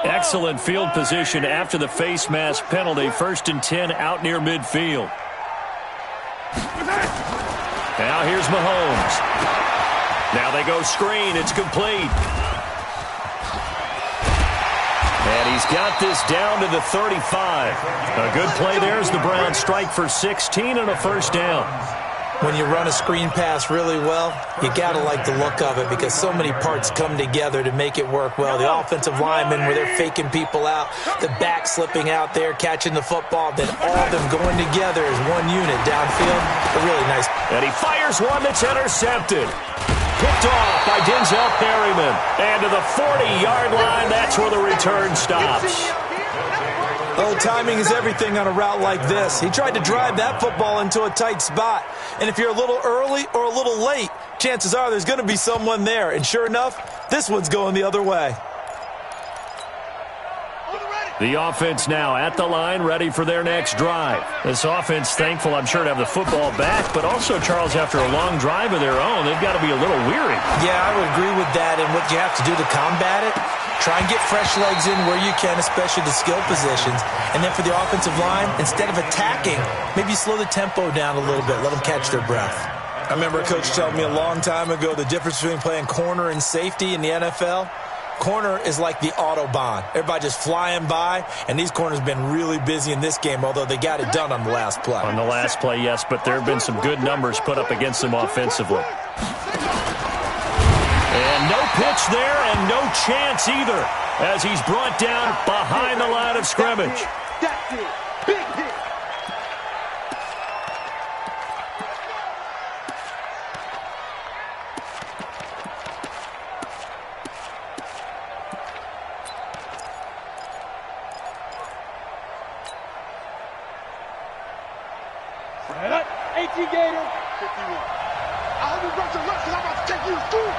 Excellent field position after the face mask penalty. 1st and 10 out near midfield. Now here's Mahomes. Now they go screen. It's complete. And he's got this down to the 35. A good play there as the Browns strike for 16 and a first down. When you run a screen pass really well, you got to like the look of it because so many parts come together to make it work well. The offensive linemen where they're faking people out, the back slipping out there, catching the football, then all of them going together as one unit downfield. A really nice. And he fires one that's intercepted. Picked off by Denzel Perryman. And to the 40-yard line, that's where the return stops. Oh, timing is everything on a route like this. He tried to drive that football into a tight spot. And if you're a little early or a little late, chances are there's going to be someone there. And sure enough, this one's going the other way. The offense now at the line, ready for their next drive. This offense thankful, I'm sure, to have the football back, but also, Charles, after a long drive of their own, they've got to be a little weary. Yeah, I would agree with that. And what you have to do to combat it, try and get fresh legs in where you can, especially the skill positions. And then for the offensive line, instead of attacking, maybe slow the tempo down a little bit. Let them catch their breath. I remember a coach telling me a long time ago the difference between playing corner and safety in the NFL. Corner is like the Autobahn. Everybody just flying by, and these corners have been really busy in this game, although they got it done on the last play. On the last play, yes, but there have been some good numbers put up against them offensively. And no pitch there and no chance either as he's brought down behind the line of scrimmage. That's it. Big hit. AT Gator. 51. I hope you brought your left because I'm about to take you to school.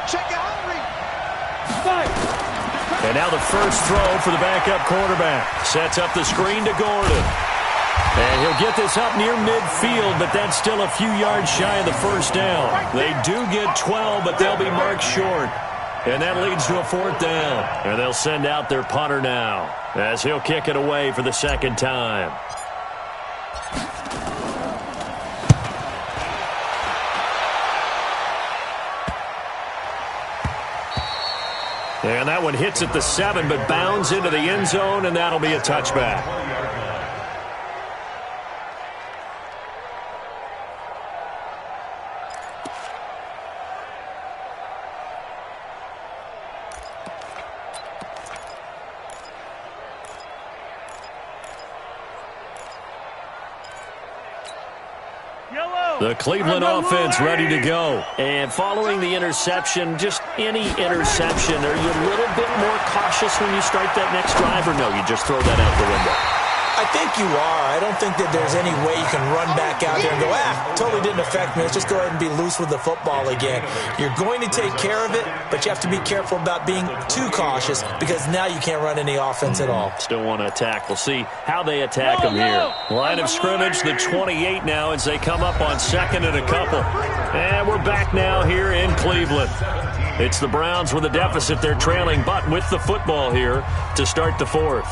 Check it out, Henry. Fight. And now the first throw for the backup quarterback. Sets up the screen to Gordon. And he'll get this up near midfield, but that's still a few yards shy of the first down. They do get 12, but they'll be marked short. And that leads to a 4th down. And they'll send out their punter now as he'll kick it away for the second time. And that one hits at the 7, but bounds into the end zone, and that'll be a touchback. The Cleveland offense ready to go. And following the interception, just any interception, are you a little bit more cautious when you start that next drive, or no, you just throw that out the window? I think you are. I don't think that there's any way you can run back out there and go, totally didn't affect me. Let's just go ahead and be loose with the football again. You're going to take care of it, but you have to be careful about being too cautious because now you can't run any offense at all. Still want to attack. We'll see how they attack them here. Line of scrimmage, the 28 now as they come up on 2nd and a couple. And we're back now here in Cleveland. It's the Browns with a deficit. They're trailing, but with the football here to start the 4th.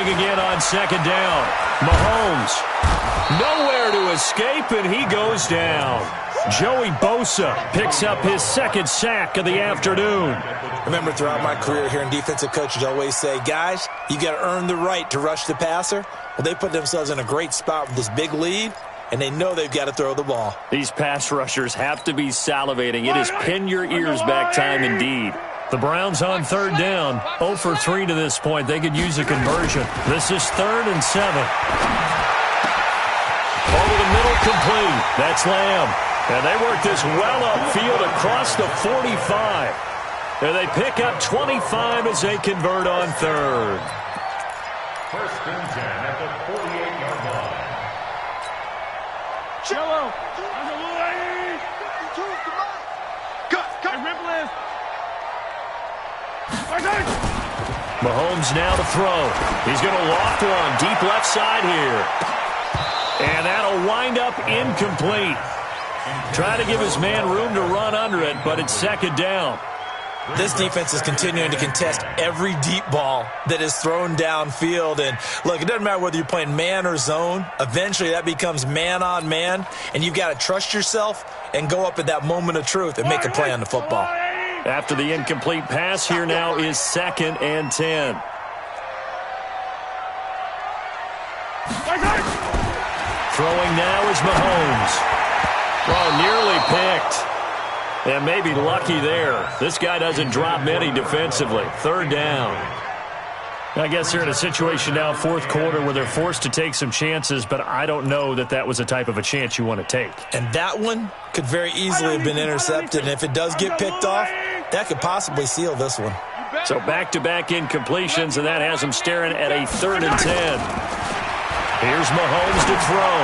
throwing again on second down. Mahomes, nowhere to escape, and he goes down. Joey Bosa picks up his second sack of the afternoon. Remember, throughout my career here in defensive coaches always say, guys, you got to earn the right to rush the passer. Well, they put themselves in a great spot with this big lead, and they know they've got to throw the ball. These pass rushers have to be salivating. It is pin your ears back time indeed. The Browns on third down, 0 for 3 to this point. They could use a conversion. This is 3rd and 7. Over the middle, complete. That's Lamb. And they work this well upfield across the 45. And they pick up 25 as they convert on third. 1st and 10 at the 48-yard line. Cello. Mahomes now to throw. He's going to loft one deep left side here. And that'll wind up incomplete. Try to give his man room to run under it, but it's second down. This defense is continuing to contest every deep ball that is thrown downfield. And, look, it doesn't matter whether you're playing man or zone. Eventually that becomes man on man, and you've got to trust yourself and go up at that moment of truth and make a play on the football. After the incomplete pass, here now is 2nd and 10. Throwing now is Mahomes. Oh, nearly picked. And maybe lucky there. This guy doesn't drop many defensively. 3rd down. I guess they're in a situation now, 4th quarter, where they're forced to take some chances, but I don't know that that was the type of a chance you want to take. And that one could very easily have been intercepted, and if it does get picked off, that could possibly seal this one. So back-to-back incompletions, and that has them staring at a 3rd and 10. Here's Mahomes to throw.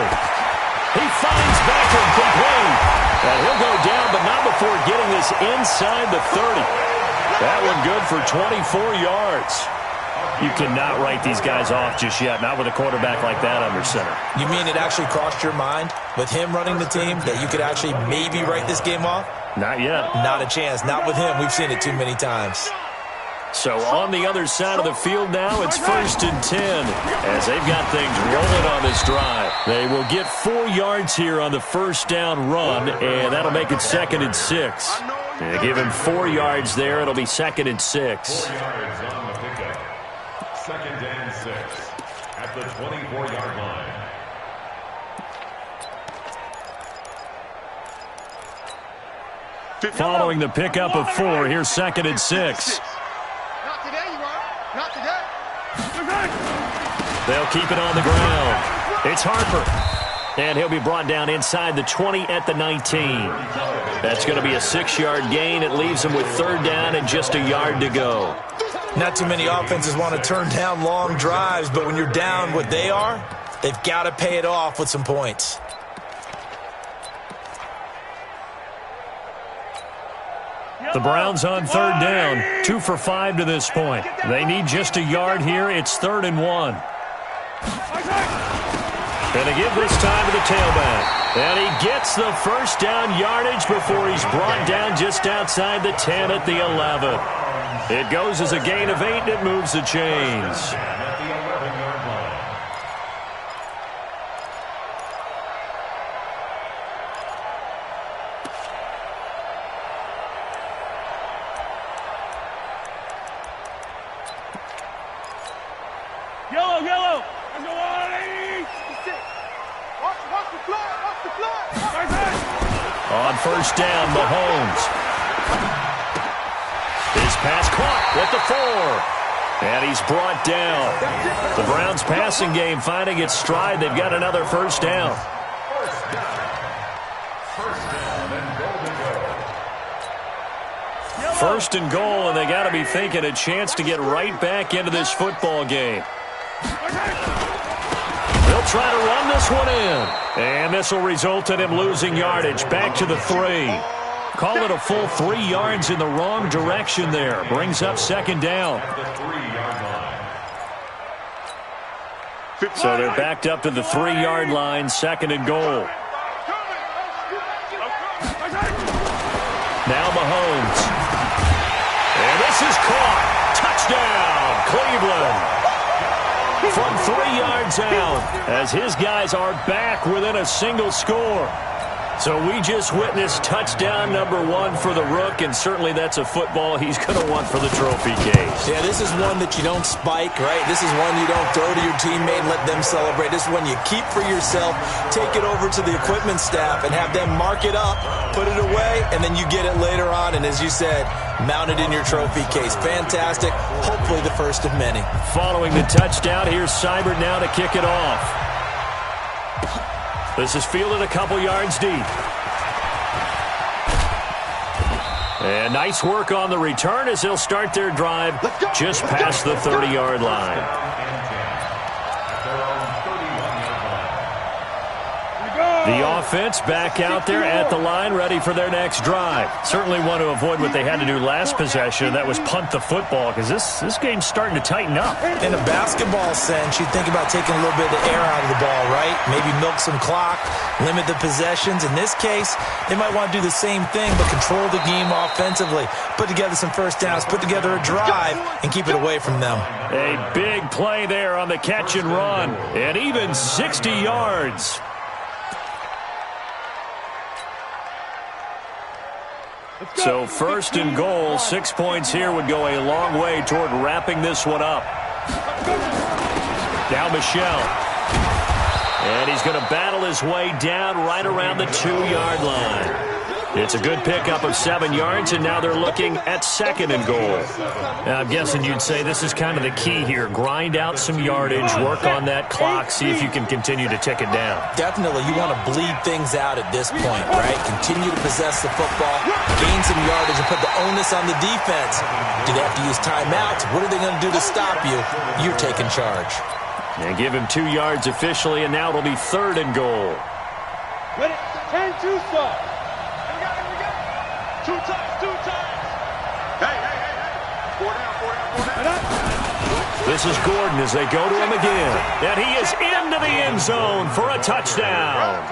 He finds Beckham complete. And he'll go down, but not before getting this inside the 30. That one good for 24 yards. You cannot write these guys off just yet, not with a quarterback like that under center. You mean it actually crossed your mind with him running the team that you could actually maybe write this game off? Not yet. Not a chance. Not with him. We've seen it too many times. So on the other side of the field now, it's 1st and 10 as they've got things rolling on this drive. They will get 4 yards here on the first down run, and that'll make it 2nd and 6. They give him 4 yards there. It'll be 2nd and 6. 4 yards on the pickup. 2nd and 6 at the 24-yard line. Following the pickup of 4, here's 2nd and 6. Not today. They'll keep it on the ground. It's Harper. And he'll be brought down inside the 20 at the 19. That's going to be a 6-yard gain. It leaves them with 3rd down and just a yard to go. Not too many offenses want to turn down long drives, but when you're down what they are, they've got to pay it off with some points. The Browns on 3rd down, 2 for 5 to this point. They need just a yard here. It's 3rd and 1. And they give this time to the tailback. And he gets the first down yardage before he's brought down just outside the 10 at the 11. It goes as a gain of 8, and it moves the chains. Yellow. On first down, Mahomes. His pass caught at the 4. And he's brought down. The Browns passing game finding its stride. They've got another first down. First and goal, and they got to be thinking a chance to get right back into this football game. They'll try to run this one in. And this will result in him losing yardage. Back to the 3. Call it a full 3 yards in the wrong direction there. Brings up 2nd down. So they're backed up to the 3-yard line, 2nd and goal. Now Mahomes. And this is caught. Touchdown, Cleveland. from 3 yards out as his guys are back within a single score. So we just witnessed touchdown number 1 for the Rook, and certainly that's a football he's going to want for the trophy case. Yeah, this is one that you don't spike, right? This is one you don't throw to your teammate and let them celebrate. This is one you keep for yourself, take it over to the equipment staff, and have them mark it up, put it away, and then you get it later on, and as you said, mount it in your trophy case. Fantastic. Hopefully the first of many. Following the touchdown, here's Seibert now to kick it off. This is fielded a couple yards deep. And nice work on the return as they'll start their drive just past the 30-yard line. The offense back out there at the line, ready for their next drive. Certainly want to avoid what they had to do last possession. That was punt the football, because this game's starting to tighten up. In a basketball sense, you think about taking a little bit of the air out of the ball, right? Maybe milk some clock, limit the possessions. In this case, they might want to do the same thing, but control the game offensively. Put together some first downs, put together a drive, and keep it away from them. A big play there on the catch and run, and even 60 yards. So first and goal, 6 points here would go a long way toward wrapping this one up. Now Michel. And he's going to battle his way down right around the 2-yard line. It's a good pickup of 7 yards, and now they're looking at second and goal. Now, I'm guessing you'd say this is kind of the key here. Grind out some yardage, work on that clock, see if you can continue to tick it down. Definitely. You want to bleed things out at this point, right? Continue to possess the football, gain some yardage, and put the onus on the defense. Do they have to use timeouts? What are they going to do to stop you? You're taking charge. And give him 2 yards officially, and now it'll be third and goal. Ready? 10-2 start. Two times. Hey. 4 down. This is Gordon as they go to him again. And he is into the end zone for a touchdown.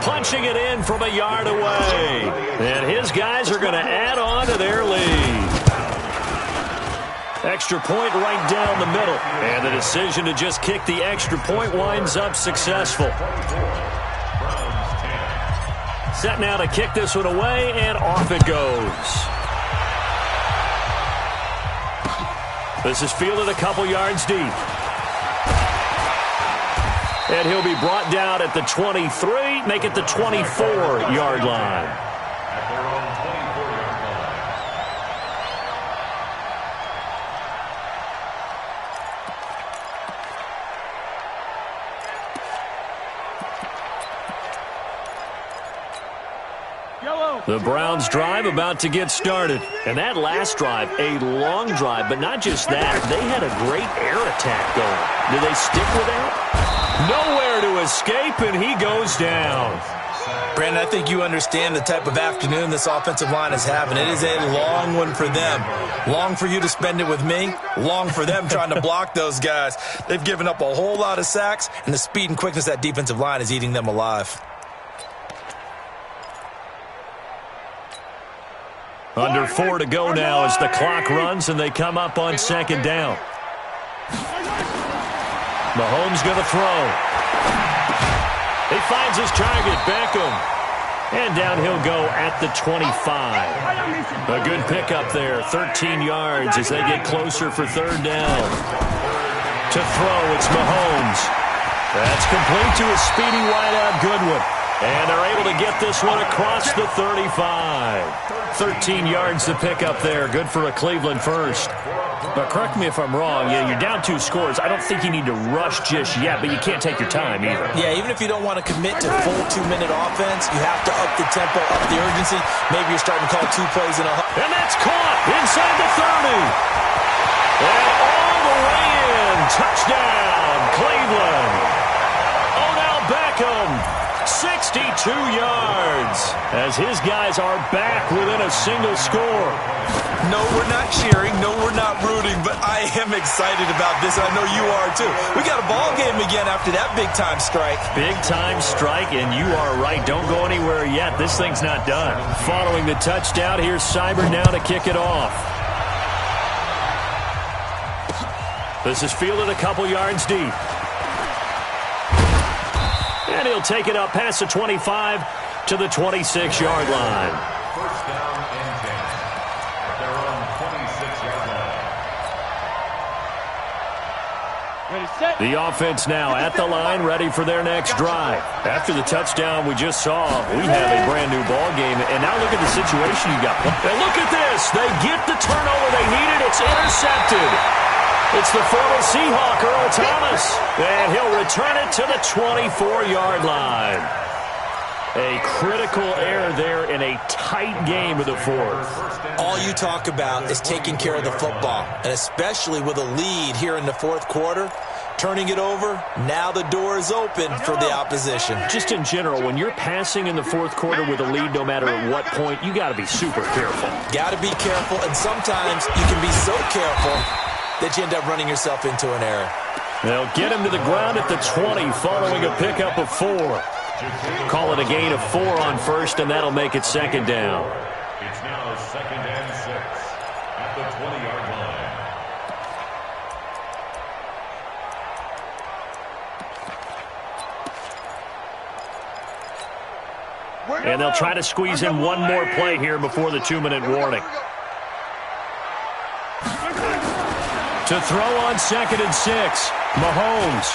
Punching it in from a yard away. And his guys are going to add on to their lead. Extra point right down the middle. And the decision to just kick the extra point winds up successful. Set now to kick this one away, and off it goes. This is fielded a couple yards deep. And he'll be brought down at the 23, make it the 24-yard line. The Browns drive about to get started. And that last drive, a long drive, but not just that. They had a great air attack going. Do they stick with that? Nowhere to escape, and he goes down. Brandon, I think you understand the type of afternoon this offensive line is having. It is a long one for them. Long for you to spend it with me. Long for them trying to block those guys. They've given up a whole lot of sacks, and the speed and quickness of that defensive line is eating them alive. Under 4 to go now as the clock runs and they come up on second down. Mahomes going to throw. He finds his target, Beckham. And down he'll go at the 25. A good pickup there, 13 yards as they get closer for third down. To throw, it's Mahomes. That's complete to a speedy wideout Goodwin. And they're able to get this one across the 35. 13 yards to pick up there. Good for a Cleveland first. But correct me if I'm wrong. Yeah, you're down 2 scores. I don't think you need to rush just yet, but you can't take your time either. Yeah, even if you don't want to commit to full 2-minute offense, you have to up the tempo, up the urgency. Maybe you're starting to call 2 plays in a... And that's caught inside the 30. And all the way in. Touchdown, Cleveland. Odell Beckham. 62 yards as his guys are back within a single score. No, we're not cheering. No, we're not rooting, but I am excited about this. I know you are too. We got a ball game again after that big-time strike. Big-time strike, and you are right. Don't go anywhere yet. This thing's not done. Following the touchdown, here's Seibert now to kick it off. This is fielded a couple yards deep. And he'll take it up past the 25 to the 26-yard line. First down and 10 at their own 26-yard line. Ready, set. The offense now at the line, ready for their next drive. After the touchdown we just saw, we have a brand-new ball game. And now look at the situation you got. And look at this. They get the turnover they needed. It's intercepted. It's the former Seahawk, Earl Thomas. And he'll return it to the 24-yard line. A critical error there in a tight game of the fourth. All you talk about is taking care of the football, and especially with a lead here in the fourth quarter, turning it over, now the door is open for the opposition. Just in general, when you're passing in the fourth quarter with a lead, no matter at what point, you got to be super careful. Got to be careful, and sometimes you can be so careful that you end up running yourself into an error. They'll get him to the ground at the 20 following a pickup of 4. Call it a gain of 4 on first, and that'll make it second down. It's now 2nd and 6 at the 20-yard line. And they'll try to squeeze in one more play here before the 2-minute warning. To throw on 2nd and 6, Mahomes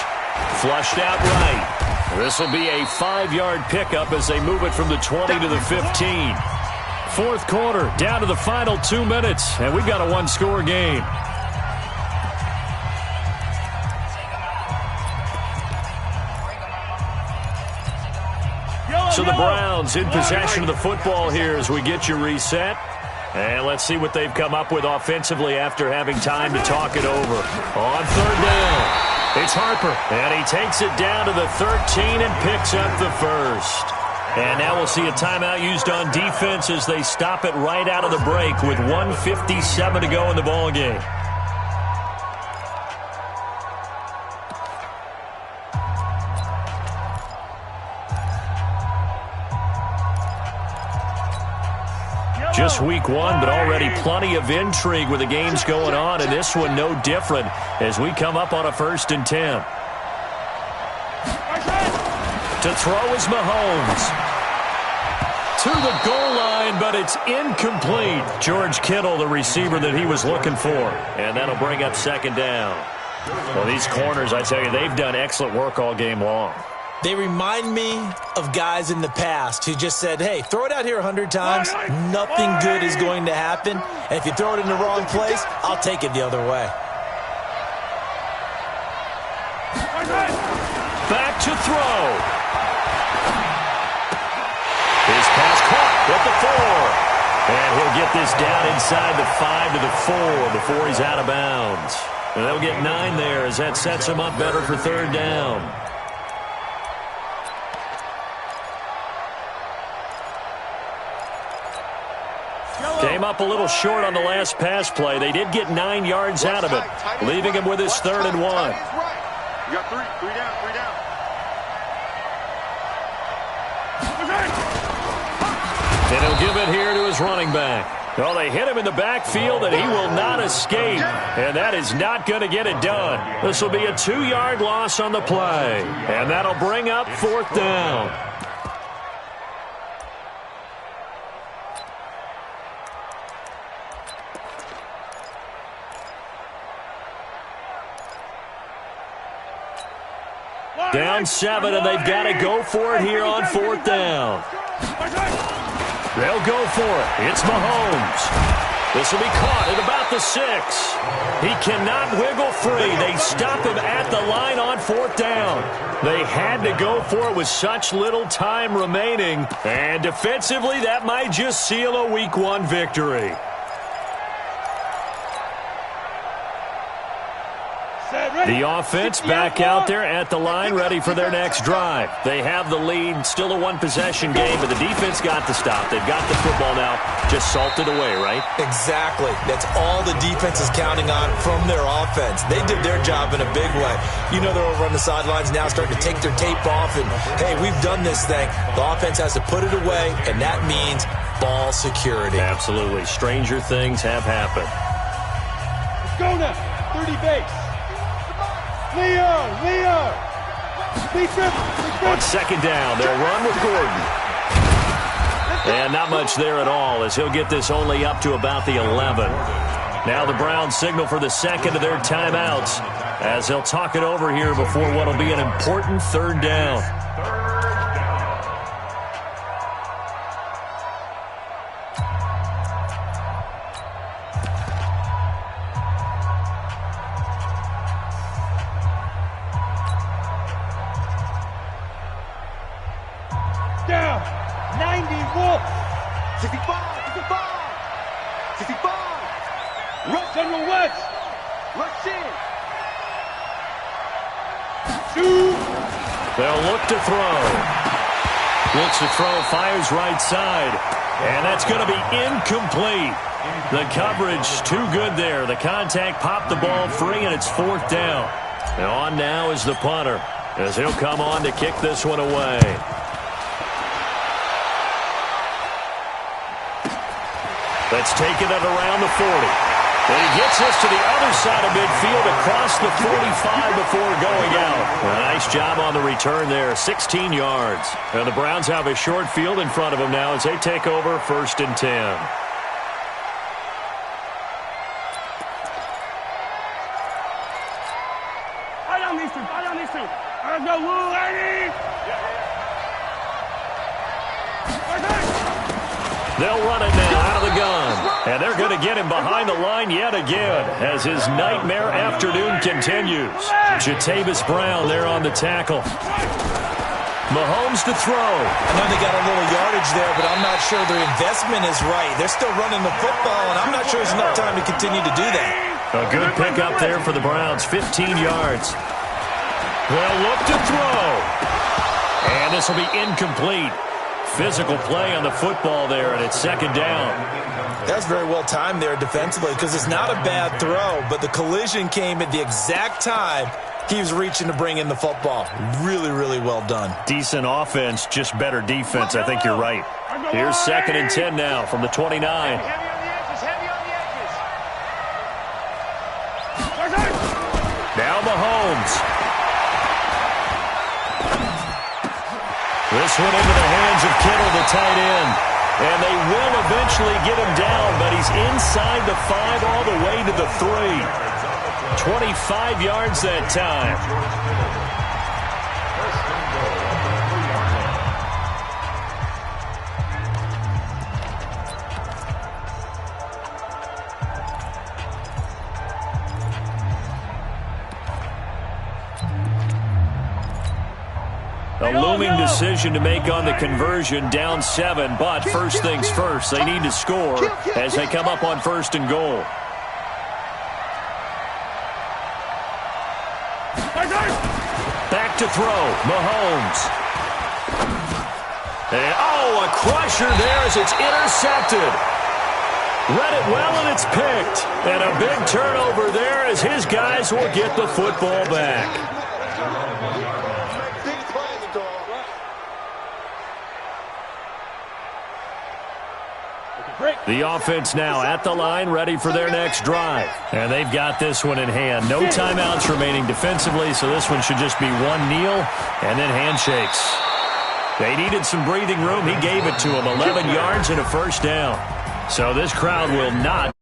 flushed out right. This will be a 5-yard pickup as they move it from the 20 to the 15. Fourth quarter, down to the final 2 minutes, and we've got a 1-score game. So the Browns in possession of the football here as we get you reset. And let's see what they've come up with offensively after having time to talk it over. On third down. It's Harper, and he takes it down to the 13 and picks up the first. And now we'll see a timeout used on defense as they stop it right out of the break with 1:57 to go in the ball game. Just week 1, but already plenty of intrigue with the games going on, and this one no different as we come up on a 1st and 10. To throw is Mahomes. To the goal line, but it's incomplete. George Kittle, the receiver that he was looking for, and that'll bring up 2nd down. Well, these corners, I tell you, they've done excellent work all game long. They remind me of guys in the past who just said, hey, throw it out here 100 times. Nothing good is going to happen. And if you throw it in the wrong place, I'll take it the other way. Back to throw. His pass caught at the 4. And he'll get this down inside the 5 to the 4 before he's out of bounds. And they'll get 9 there as that sets him up better for 3rd down. Came up a little short on the last pass play. They did get 9 yards out of it, leaving him with his 3rd and 1. You got 3 down, 3 down. And he'll give it here to his running back. Well, they hit him in the backfield, and he will not escape. And that is not going to get it done. This will be a 2-yard loss on the play. And that'll bring up 4th down. Down 7, and they've got to go for it here on 4th down. They'll go for it. It's Mahomes. This will be caught at about the 6. He cannot wiggle free. They stop him at the line on 4th down. They had to go for it with such little time remaining. And defensively, that might just seal a Week 1 victory. The offense back out there at the line, ready for their next drive. They have the lead, still a 1-possession game, but the defense got the stop. They've got the football now, just salted away, right? Exactly. That's all the defense is counting on from their offense. They did their job in a big way. You know they're over on the sidelines now starting to take their tape off, and, hey, we've done this thing. The offense has to put it away, and that means ball security. Absolutely. Stranger things have happened. Let's go now. 30 base. On second down, they'll run with Gordon. And not much there at all, as he'll get this only up to about the 11. Now the Browns signal for the second of their timeouts, as they'll talk it over here before what will be an important third down. Down. 90 Wolf. 65. 65. Rush General West. Rush in. Two. They'll look to throw. Looks to throw, fires right side. And that's going to be incomplete. The coverage too good there. The contact popped the ball free, and it's fourth down. And on now is the punter, as he'll come on to kick this one away. Let's take it at around the 40. And he gets us to the other side of midfield across the 45 before going out. A nice job on the return there, 16 yards. And the Browns have a short field in front of them now as they take over 1st and 10. Go, Lou, lady! They'll run it now out of the gun. And they're going to get him behind the line yet again as his nightmare afternoon continues. Jatavis Brown there on the tackle. Mahomes to throw. I know they got a little yardage there, but I'm not sure their investment is right. They're still running the football, and I'm not sure there's enough time to continue to do that. A good pickup there for the Browns, 15 yards. They'll look to throw. And this will be incomplete. Physical play on the football there, and it's second down. That's very well timed there defensively because it's not a bad throw, but the collision came at the exact time he was reaching to bring in the football. Really, really well done. Decent offense, just better defense. I think you're right. Here's 2nd and 10 now from the 29. Heavy on the edges. Now Mahomes. This one into the hands of Kittle, the tight end. And they will eventually get him down, but he's inside the 5 all the way to the 3. 25 yards that time. A looming decision to make on the conversion, down 7, but first things first, they need to score as they come up on 1st and goal. Back to throw, Mahomes. And, a crusher there as it's intercepted. Read it well, and it's picked. And a big turnover there as his guys will get the football back. The offense now at the line, ready for their next drive. And they've got this one in hand. No timeouts remaining defensively, so this one should just be one kneel and then handshakes. They needed some breathing room. He gave it to them. 11 yards and a first down. So this crowd will not